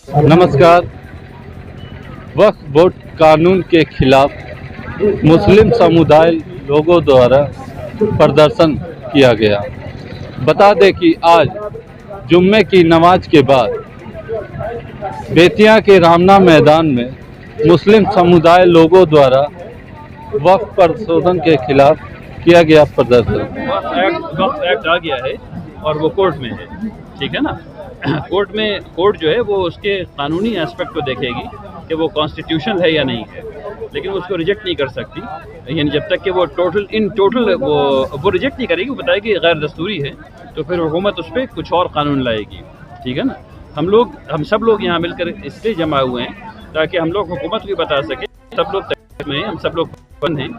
नमस्कार। वक्फ बोर्ड कानून के खिलाफ मुस्लिम समुदाय लोगों द्वारा प्रदर्शन किया गया। बता दें कि आज जुम्मे की नमाज के बाद बेतिया के रामना मैदान में मुस्लिम समुदाय लोगों द्वारा वक्फ संशोधन के खिलाफ किया गया प्रदर्शन। वक्फ एक्ट आ गया है और वो कोर्ट में है, ठीक है ना। कोर्ट जो है वो उसके कानूनी एस्पेक्ट को देखेगी कि वो कॉन्स्टिट्यूशनल है या नहीं है, लेकिन वो उसको रिजेक्ट नहीं कर सकती। यानी जब तक कि वो टोटल वो रिजेक्ट नहीं करेगी, वो बताएगी गैर दस्तूरी है, तो फिर हुकूमत उस पर कुछ और कानून लाएगी, ठीक है ना। हम सब लोग यहाँ मिलकर इसलिए जमा हुए हैं ताकि हम लोग हुकूमत को भी बता सकें, सब लोग तकलीफ में हैं, हम सब लोग बंद हैं।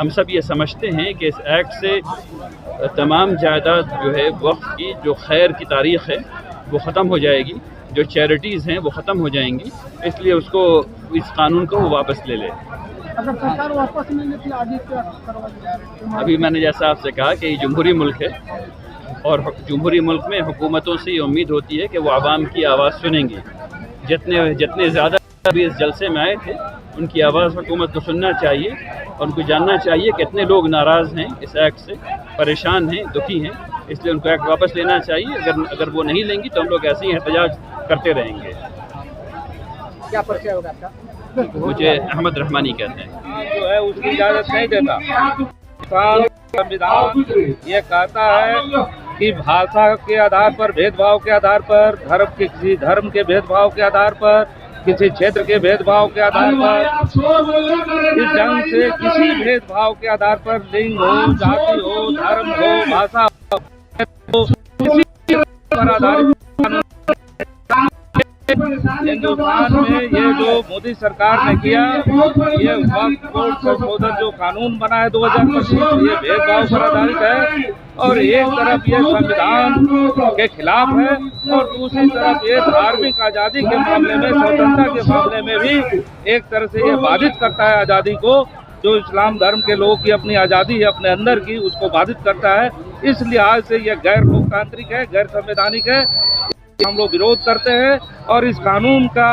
हम सब ये समझते हैं कि इस एक्ट से तमाम जायदाद जो है वक्फ की जो खैर की तारीख़ है वो ख़त्म हो जाएगी, जो चैरिटीज़ हैं वो ख़त्म हो जाएंगी, इसलिए उसको इस कानून को वो वापस ले ले। अगर सरकार वापस नहीं लेती आगे क्या करवाएगी? अभी मैंने जैसा आपसे कहा कि ये जमहूरी मुल्क है और जमहूरी मुल्क में हुकूमतों से ये उम्मीद होती है कि वो आवाम की आवाज़ सुनेंगी। जितने ज़्यादा भी इस जलसे में आए थे उनकी आवाज़ हुकूमत को सुनना चाहिए और उनको जानना चाहिए कि इतने लोग नाराज़ हैं इस एक्ट से, परेशान हैं, दुखी हैं, इसलिए उनको एक्ट वापस लेना चाहिए। अगर वो नहीं लेंगी तो हम लोग ऐसे ही एहतजाज करते रहेंगे। क्या परिचय होगा आपका? मुझे अहमद रहमानी कहते हैं। जो है उसकी इजाज़त नहीं देता। संविधान ये कहता है कि भाषा के आधार पर, भेदभाव के आधार पर, किसी धर्म के भेदभाव के आधार पर, किसी क्षेत्र के भेदभाव के आधार पर, इस ढंग से किसी भेदभाव के आधार पर, लिंग हो, जाति हो, धर्म हो, भाषा हो, किसी पर आधारित हिंदुस्तान में ये जो मोदी सरकार ने किया, ये वक्फ बोर्ड संशोधन जो कानून बना है 2025, ये भेदभाव पर आधारित है और एक तरफ ये संविधान के खिलाफ है और दूसरी तरफ ये धार्मिक आज़ादी के मामले में, स्वतंत्रता के मामले में भी एक तरह से ये बाधित करता है आज़ादी को। जो इस्लाम धर्म के लोगों की अपनी आज़ादी है अपने अंदर की, उसको बाधित करता है। इस लिहाज से ये गैर लोकतांत्रिक है, गैर संवैधानिक है। हम लोग विरोध करते हैं और इस कानून का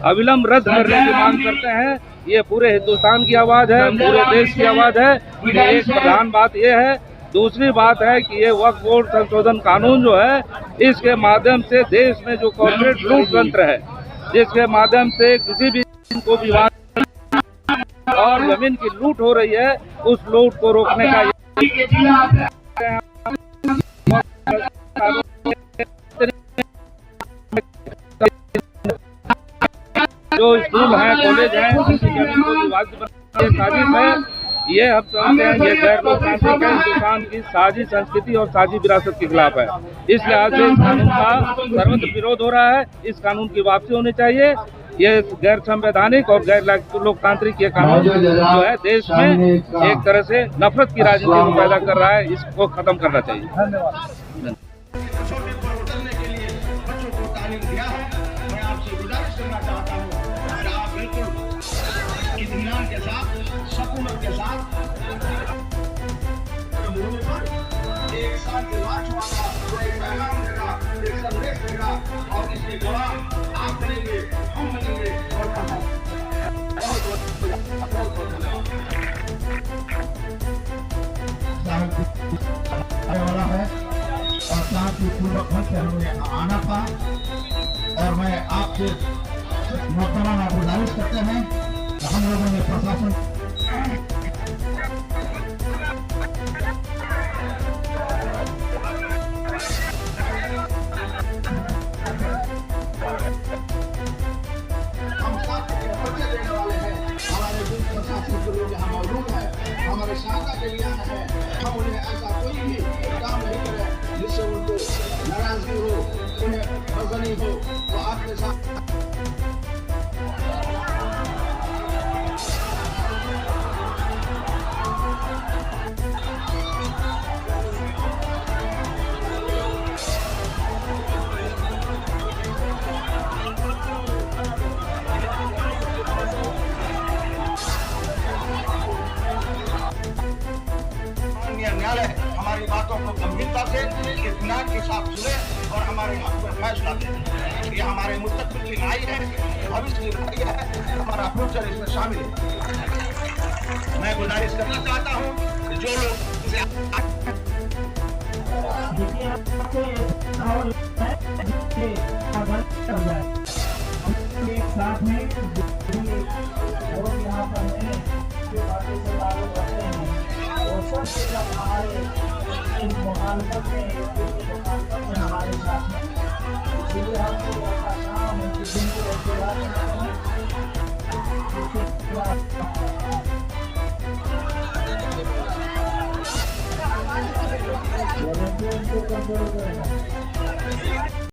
अविलंब रद्द करने की मांग करते हैं। ये पूरे हिंदुस्तान की आवाज़ है, पूरे देश की आवाज़ है। एक प्रधान बात ये है। दूसरी बात है कि ये वक्फ बोर्ड संशोधन कानून जो है, इसके माध्यम से देश में जो कॉर्पोरेट लूट तंत्र है, जिसके माध्यम से किसी भी को विवाद और जमीन की लूट हो रही है, उस लूट को रोकने का जो स्कूल हैं, कॉलेज हैं, किसी जमीन को विवादित बनाने की साजिश है। ये हम समझते हैं ये गैर लोकतांत्रिक है, हिंदुस्तान की साझी संस्कृति और साझी विरासत के खिलाफ है। इस लिहाज से इस कानून का सर्वत्र विरोध हो रहा है। इस कानून की वापसी होनी चाहिए। ये गैर संवैधानिक और गैर लोकतांत्रिक ये कानून जो है देश में एक तरह से नफरत की राजनीति को पैदा कर रहा है, इसको खत्म करना चाहिए। धन्यवाद। के साथ, सकूनत के साथ एक साथ एक पैगाम देगा, एक संदेश देगा और इसकी गवाह आप बनेंगे, हम बनेंगे और वाला है और शांतिपूर्वक ढंग से हमें आना था। और मैं आपसे मोहतरमा गुजारिश करते हैं, हम लोगों ने प्रशासन हम साथ परिचय देने वाले हैं। हमारे जो प्रशासन के लोग यहाँ मौजूद है, हमारे शाखा के लिए है, हम उन्हें ऐसा कोई भी काम नहीं करें जिससे उनको नाराजगी हो, उन्हें बदनी हो। तो आपके साथ न्यायालय हमारी बातों को गंभीरता से इत्मीनान के साथ सुने और हमारे हक में फैसला दे। ये हमारे हमारे मुस्तकबिल की लड़ाई है, भविष्य की लड़ाई है, हमारा फ्यूचर इसमें शामिल है। मैं गुजारिश करना चाहता हूँ कि जो लोग इसे एक साथ में लोग यहाँ पर हैं जो पार्टी से ताल्लुक रखते हैं और सबसे जब हमारे इस मुखालफत में हमारे साथ में, इसलिए हमको ऐसा काम है कि जिनको कंट्रोल करेगा।